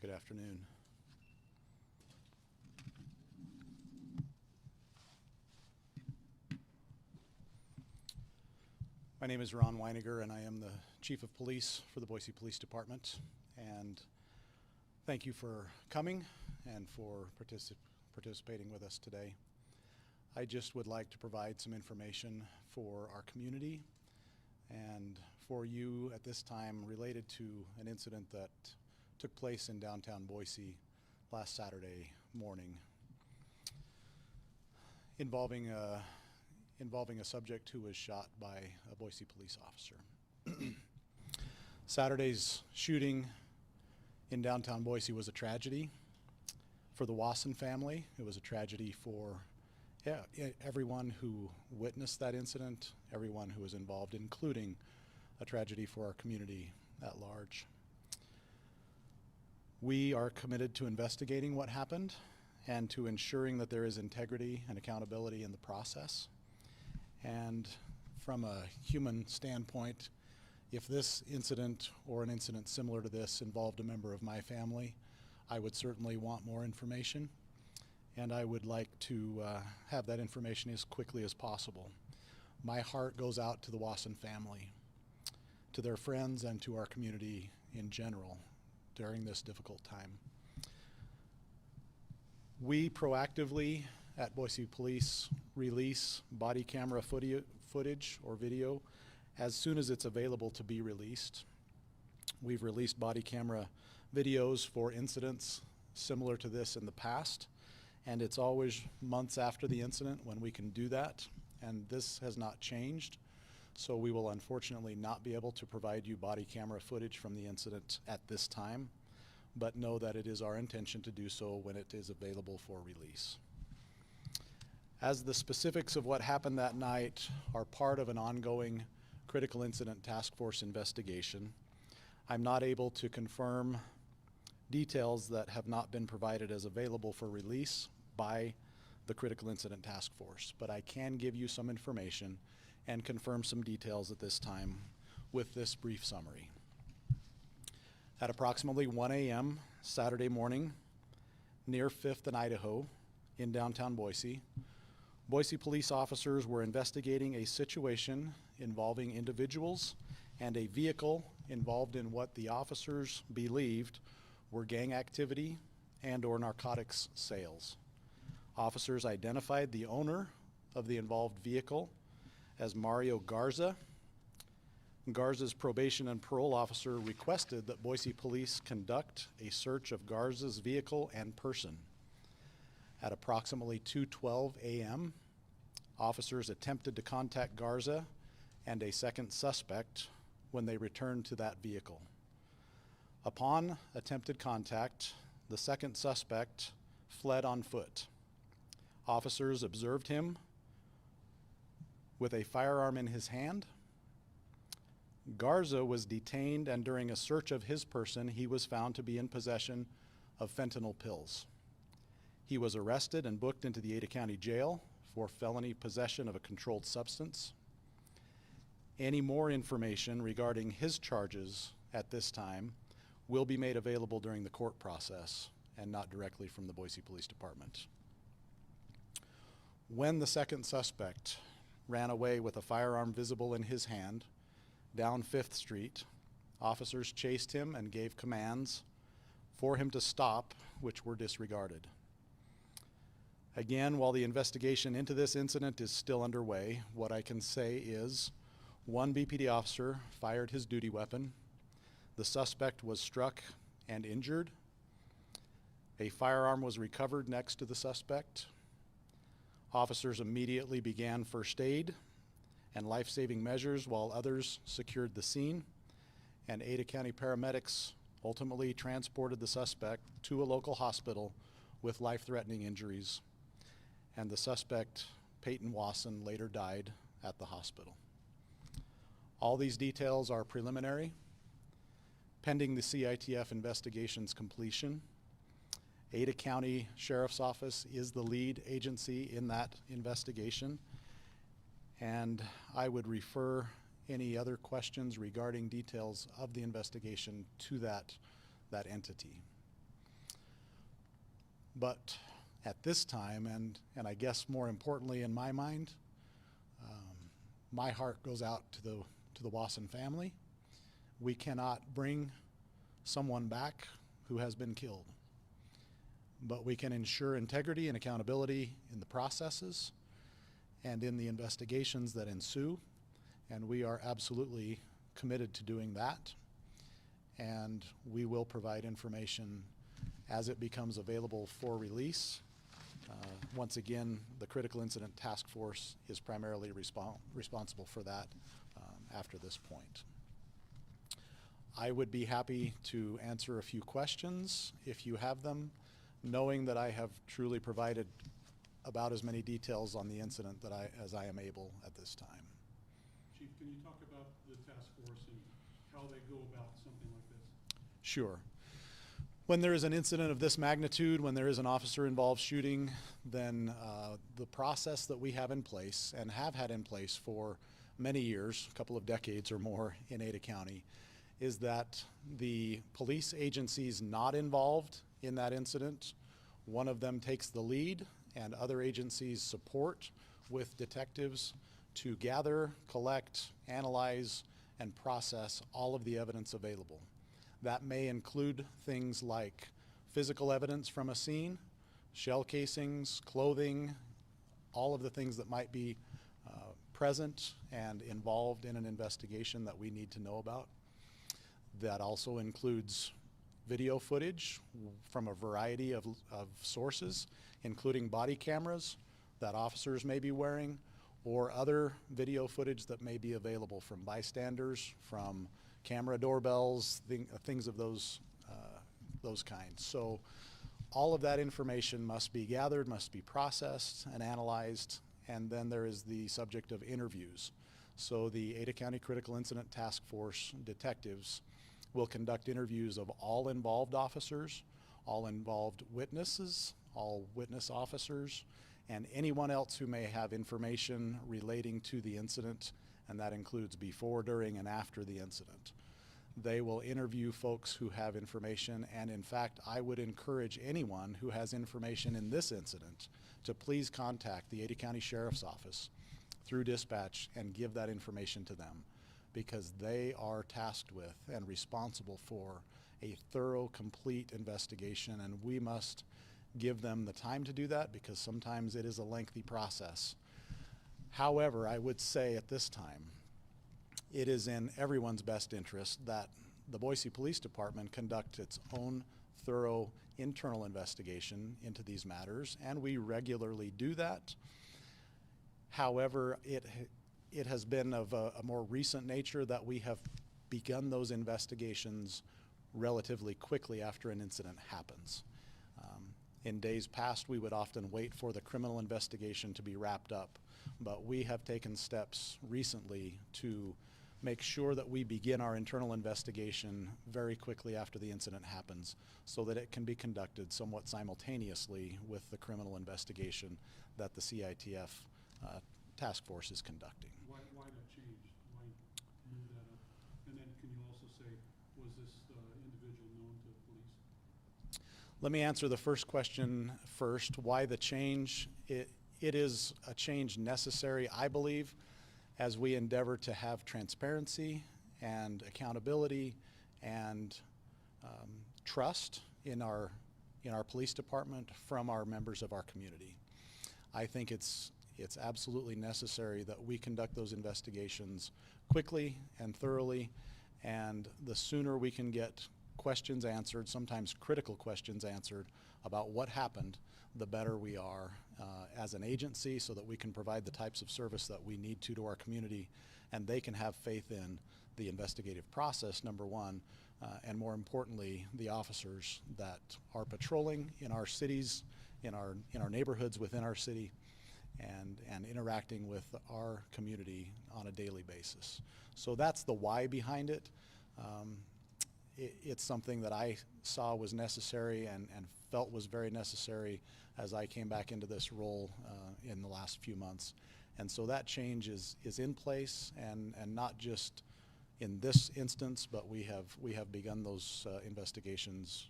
Good afternoon. My name is Ron Winegar, and I am the Chief of Police for the Boise Police Department. And thank you for coming and for participating with us today. I just would like to provide some information for our community and for you at this time related to an incident that took place in downtown Boise last Saturday morning involving a subject who was shot by a Boise police officer. Saturday's shooting in downtown Boise was a tragedy for the Wasson family. It was a tragedy for everyone who witnessed that incident, everyone who was involved, including a tragedy for our community at large. We are committed to investigating what happened and to ensuring that there is integrity and accountability in the process. And from a human standpoint, if this incident or an incident similar to this involved a member of my family, I would certainly want more information, and I would like to have that information as quickly as possible. My heart goes out to the Wasson family, to their friends, and to our community in general during this difficult time. We proactively at Boise Police release body camera footage or video as soon as it's available to be released. We've released body camera videos for incidents similar to this in the past, and it's always months after the incident when we can do that, and this has not changed. So we will unfortunately not be able to provide you body camera footage from the incident at this time, but know that it is our intention to do so when it is available for release. As the specifics of what happened that night are part of an ongoing critical incident task force investigation, I'm not able to confirm details that have not been provided as available for release by the critical incident task force, but I can give you some information and confirm some details at this time with this brief summary. At approximately 1 a.m. Saturday morning, near 5th and Idaho in downtown Boise, Boise police officers were investigating a situation involving individuals and a vehicle involved in what the officers believed were gang activity and/or narcotics sales. Officers identified the owner of the involved vehicle as Mario Garza. Garza's probation and parole officer requested that Boise Police conduct a search of Garza's vehicle and person. At approximately 2:12 a.m., officers attempted to contact Garza and a second suspect when they returned to that vehicle. Upon attempted contact, the second suspect fled on foot. Officers observed him with a firearm in his hand. Garza was detained, and during a search of his person, he was found to be in possession of fentanyl pills. He was arrested and booked into the Ada County Jail for felony possession of a controlled substance. Any more information regarding his charges at this time will be made available during the court process and not directly from the Boise Police Department. When the second suspect ran away with a firearm visible in his hand down 5th Street, officers chased him and gave commands for him to stop, which were disregarded. Again, while the investigation into this incident is still underway, what I can say is one BPD officer fired his duty weapon. The suspect was struck and injured. A firearm was recovered next to the suspect. Officers immediately began first aid and life-saving measures while others secured the scene, and Ada County paramedics ultimately transported the suspect to a local hospital with life-threatening injuries, and the suspect, Payton Wasson, later died at the hospital. All these details are preliminary, pending the CITF investigation's completion. Ada County Sheriff's Office is the lead agency in that investigation, and I would refer any other questions regarding details of the investigation to that entity. But at this time, and I guess more importantly in my mind, my heart goes out to the Wasson family. We cannot bring someone back who has been killed, but we can ensure integrity and accountability in the processes and in the investigations that ensue, and we are absolutely committed to doing that. And we will provide information as it becomes available for release. Once again, the Critical Incident Task Force is primarily responsible for that after this point. I would be happy to answer a few questions if you have them, knowing that I have truly provided about as many details on the incident as I am able at this time. Chief, can you talk about the task force and how they go about something like this? Sure. When there is an incident of this magnitude, when there is an officer-involved shooting, then the process that we have in place and have had in place for many years, a couple of decades or more in Ada County, is that the police agencies not involved in that incident, one of them takes the lead and other agencies support with detectives to gather, collect, analyze, and process all of the evidence available. That may include things like physical evidence from a scene, shell casings, clothing, all of the things that might be present and involved in an investigation that we need to know about. That also includes video footage from a variety of sources, including body cameras that officers may be wearing, or other video footage that may be available from bystanders, from camera doorbells, things of those kinds. So all of that information must be gathered, must be processed and analyzed, and then there is the subject of interviews. So the Ada County Critical Incident Task Force detectives will conduct interviews of all involved officers, all involved witnesses, all witness officers, and anyone else who may have information relating to the incident, and that includes before, during, and after the incident. They will interview folks who have information, and in fact, I would encourage anyone who has information in this incident to please contact the Ada County Sheriff's Office through dispatch and give that information to them, because they are tasked with and responsible for a thorough, complete investigation, and we must give them the time to do that because sometimes it is a lengthy process. However, I would say at this time, it is in everyone's best interest that the Boise Police Department conduct its own thorough internal investigation into these matters, and we regularly do that. However, it has been of a more recent nature that we have begun those investigations relatively quickly after an incident happens. In days past, we would often wait for the criminal investigation to be wrapped up, but we have taken steps recently to make sure that we begin our internal investigation very quickly after the incident happens so that it can be conducted somewhat simultaneously with the criminal investigation that the CITF task force is conducting. Why that change? Why move that up? And then can you also say, was this individual known to the police? Let me answer the first question first. Why the change? It is a change necessary, I believe, as we endeavor to have transparency and accountability and trust in our police department from our members of our community. I think it's absolutely necessary that we conduct those investigations quickly and thoroughly, and the sooner we can get questions answered, sometimes critical questions answered about what happened, the better we are as an agency so that we can provide the types of service that we need to our community, and they can have faith in the investigative process, number one, and more importantly, the officers that are patrolling in our cities, in our neighborhoods within our city, and interacting with our community on a daily basis. So that's the why behind it. It's something that I saw was necessary and felt was very necessary as I came back into this role in the last few months. And so that change is in place, and not just in this instance, but we have begun those investigations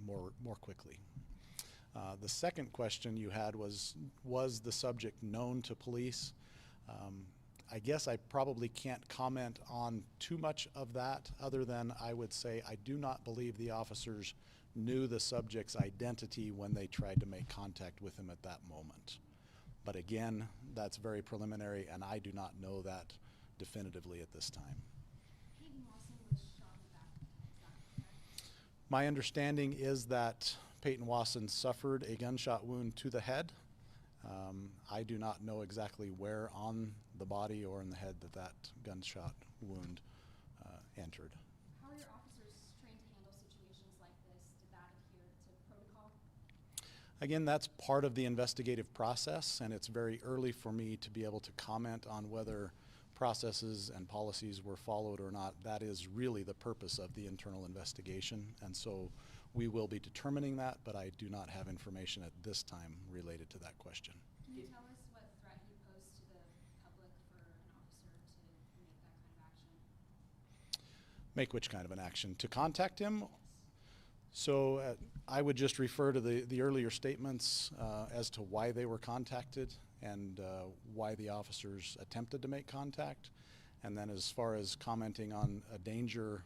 more quickly. The second question you had was the subject known to police? I guess I probably can't comment on too much of that, other than I would say I do not believe the officers knew the subject's identity when they tried to make contact with him at that moment. But again, that's very preliminary, and I do not know that definitively at this time. Payton Wasson was shot in the back of the head, is that correct? My understanding is that Payton Wasson suffered a gunshot wound to the head. I do not know exactly where on the body or in the head that gunshot wound entered. How are your officers trained to handle situations like this? Did that adhere to protocol? Again, that's part of the investigative process, and it's very early for me to be able to comment on whether processes and policies were followed or not. That is really the purpose of the internal investigation, and so we will be determining that, but I do not have information at this time related to that question. Can you tell us what threat he posed to the public for an officer to make that kind of action? Make which kind of an action? To contact him? Yes. So I would just refer to the earlier statements as to why they were contacted and why the officers attempted to make contact. And then as far as commenting on a danger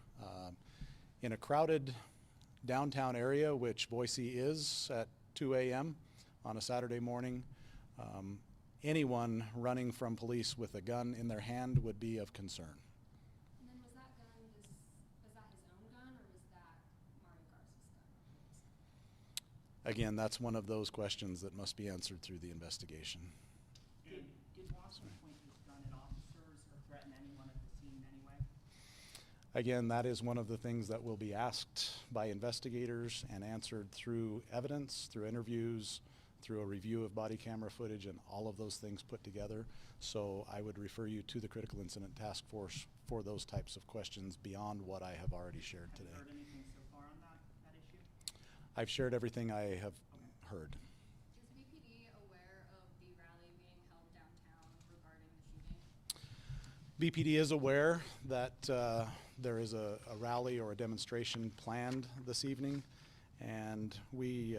in a crowded downtown area, which Boise is at 2 a.m. on a Saturday morning, anyone running from police with a gun in their hand would be of concern. And then was that his own gun, or was that Mario Garza's gun? Again, that's one of those questions that must be answered through the investigation. Did Wasson point his gun at officers or threaten anyone at the scene in any way? Again, that is one of the things that will be asked by investigators and answered through evidence, through interviews, through a review of body camera footage, and all of those things put together. So I would refer you to the Critical Incident Task Force for those types of questions beyond what I have already shared today. Have you heard anything so far on that issue? I've shared everything I have heard. Is BPD aware of the rally being held downtown regarding the shooting? BPD is aware that there is a rally or a demonstration planned this evening, and we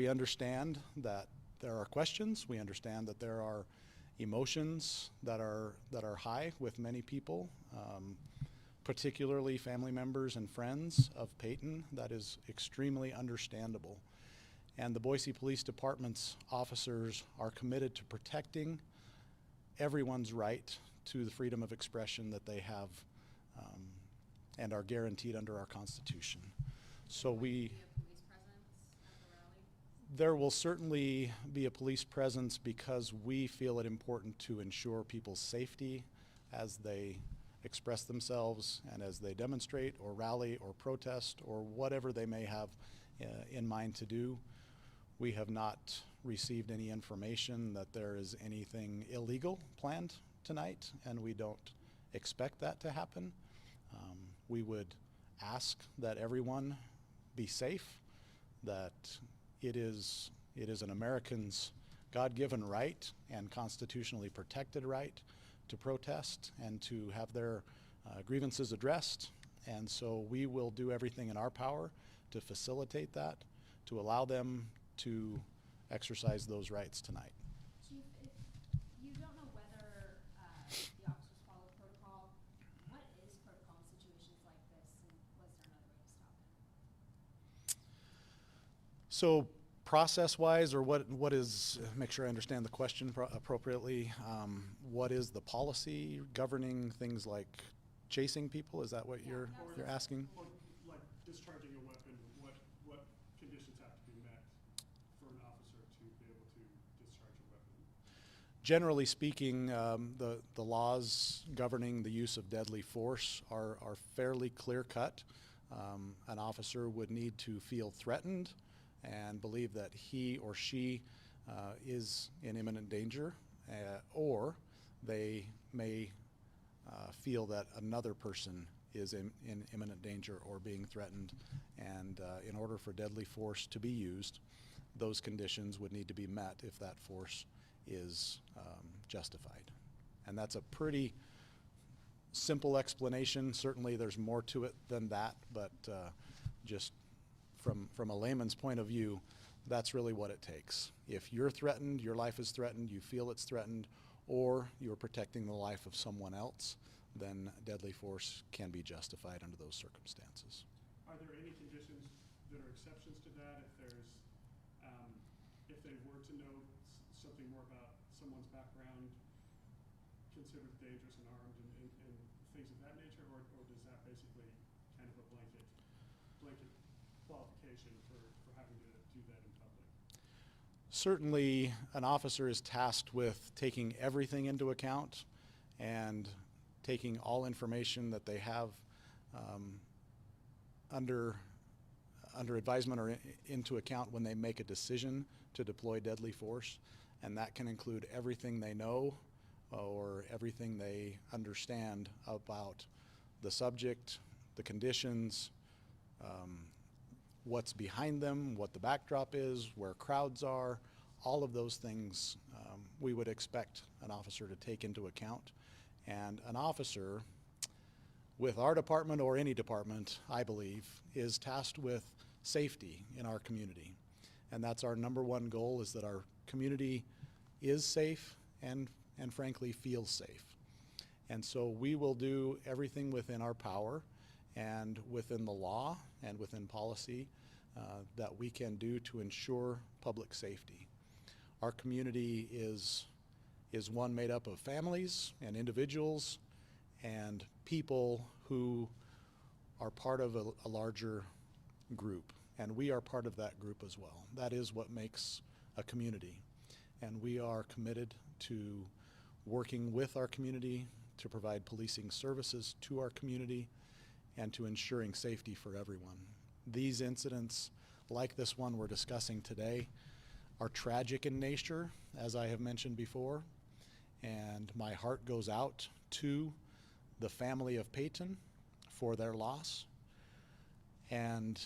understand that there are questions. We understand that there are emotions that are high with many people, particularly family members and friends of Payton. That is extremely understandable. And the Boise Police Department's officers are committed to protecting everyone's right to the freedom of expression that they have and are guaranteed under our Constitution. So Will there be a police presence at the rally? there will certainly be a police presence because we feel it important to ensure people's safety as they express themselves and as they demonstrate or rally or protest or whatever they may have in mind to do. We have not received any information that there is anything illegal planned tonight, and we don't expect that to happen. We would ask that everyone be safe, that it is an American's God-given right and constitutionally protected right to protest and to have their grievances addressed. And so we will do everything in our power to facilitate that, to allow them to exercise those rights tonight. Chief, if you don't know whether the officers follow protocol, what is protocol in situations like this, and was there another way to stop him? So process-wise, or what is, make sure I understand the question appropriately, what is the policy governing things like chasing people? Is that what Yeah, you're asking? Or like discharging a weapon, what conditions have to be met for an officer to be able to discharge a weapon? Generally speaking, the laws governing the use of deadly force are fairly clear-cut. An officer would need to feel threatened and believe that he or she is in imminent danger, or they may feel that another person is in imminent danger or being threatened. And in order for deadly force to be used, those conditions would need to be met if that force is justified. And that's a pretty simple explanation. Certainly there's more to it than that, but just from a layman's point of view, That's really what it takes. If you're threatened, your life is threatened, you feel it's threatened, or you're protecting the life of someone else, then deadly force can be justified under those circumstances. Are there any conditions that are exceptions to that if there's, if they were to know something more about someone's background, considered dangerous and armed and things of that nature, or does that basically kind of a blanket qualification for having to do that in public? Certainly, an officer is tasked with taking everything into account and taking all information that they have under advisement or into account when they make a decision to deploy deadly force, and that can include everything they know or everything they understand about the subject, the conditions, what's behind them, what the backdrop is, where crowds are. All of those things we would expect an officer to take into account. And an officer with our department or any department, I believe, is tasked with safety in our community. And that's our number one goal, is that our community is safe and frankly feels safe. And so we will do everything within our power and within the law and within policy that we can do to ensure public safety. Our community is one made up of families and individuals and people who are part of a larger group, and we are part of that group as well. That is what makes a community, and we are committed to working with our community to provide policing services to our community and to ensuring safety for everyone. These incidents, like this one we're discussing today, are tragic in nature, as I have mentioned before, and my heart goes out to the family of Payton for their loss. And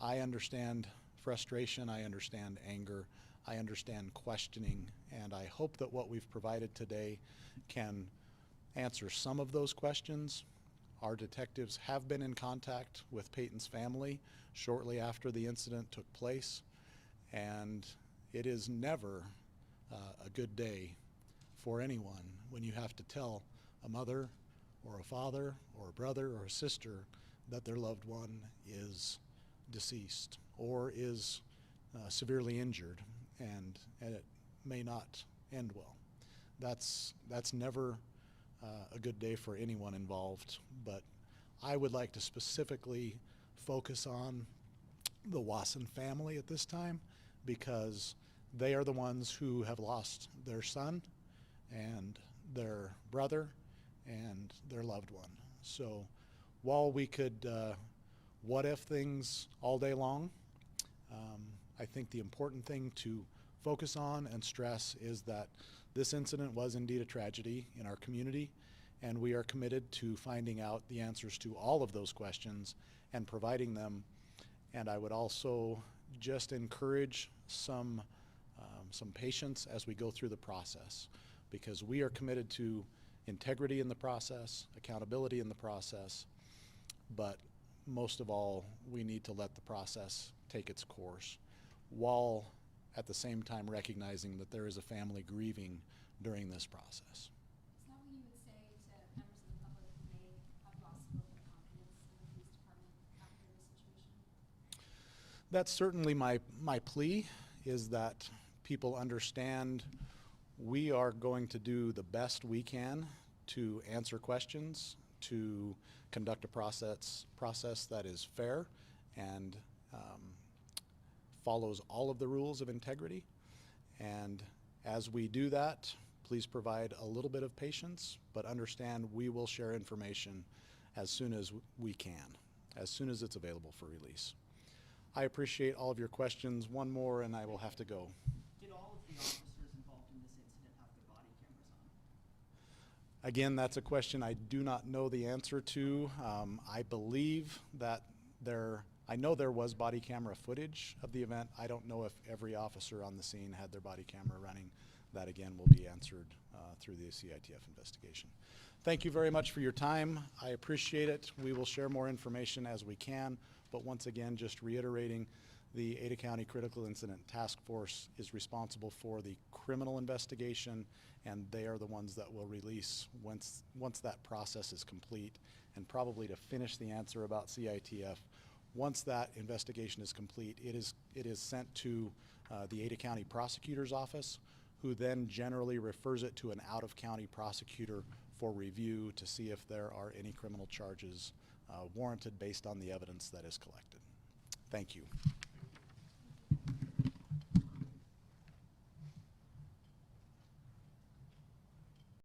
I understand frustration, I understand anger, I understand questioning, and I hope that what we've provided today can answer some of those questions. Our detectives have been in contact with Payton's family shortly after the incident took place, and it is never a good day for anyone when you have to tell a mother or a father or a brother or a sister that their loved one is deceased or is severely injured, and it may not end well. That's never a good day for anyone involved, but I would like to specifically focus on the Wasson family at this time, because they are the ones who have lost their son and their brother and their loved one. So while we could what if things all day long, I think the important thing to focus on and stress is that this incident was indeed a tragedy in our community, and we are committed to finding out the answers to all of those questions and providing them. And I would also just encourage some patience as we go through the process, because we are committed to integrity in the process, accountability in the process, but most of all, we need to let the process take its course, while at the same time recognizing that there is a family grieving during this process. Is that what you would say to members of the public who may have lost a little bit of confidence in the police department after the situation? That's certainly my plea, is that people understand we are going to do the best we can to answer questions, to conduct a process that is fair and follows all of the rules of integrity. And as we do that, please provide a little bit of patience, but understand we will share information as soon as we can, as soon as it's available for release. I appreciate all of your questions. One more and I will have to go. Did all of the officers involved in this incident have their body cameras on? Again, that's a question I do not know the answer to. I believe that I know there was body camera footage of the event. I don't know if every officer on the scene had their body camera running. That again will be answered through the CITF investigation. Thank you very much for your time. I appreciate it. We will share more information as we can, but once again, just reiterating The Ada County Critical Incident Task Force is responsible for the criminal investigation, and they are the ones that will release once that process is complete. And probably to finish the answer about CITF, once that investigation is complete, it is sent to the Ada County Prosecutor's Office, who then generally refers it to an out-of-county prosecutor for review to see if there are any criminal charges warranted based on the evidence that is collected. Thank you.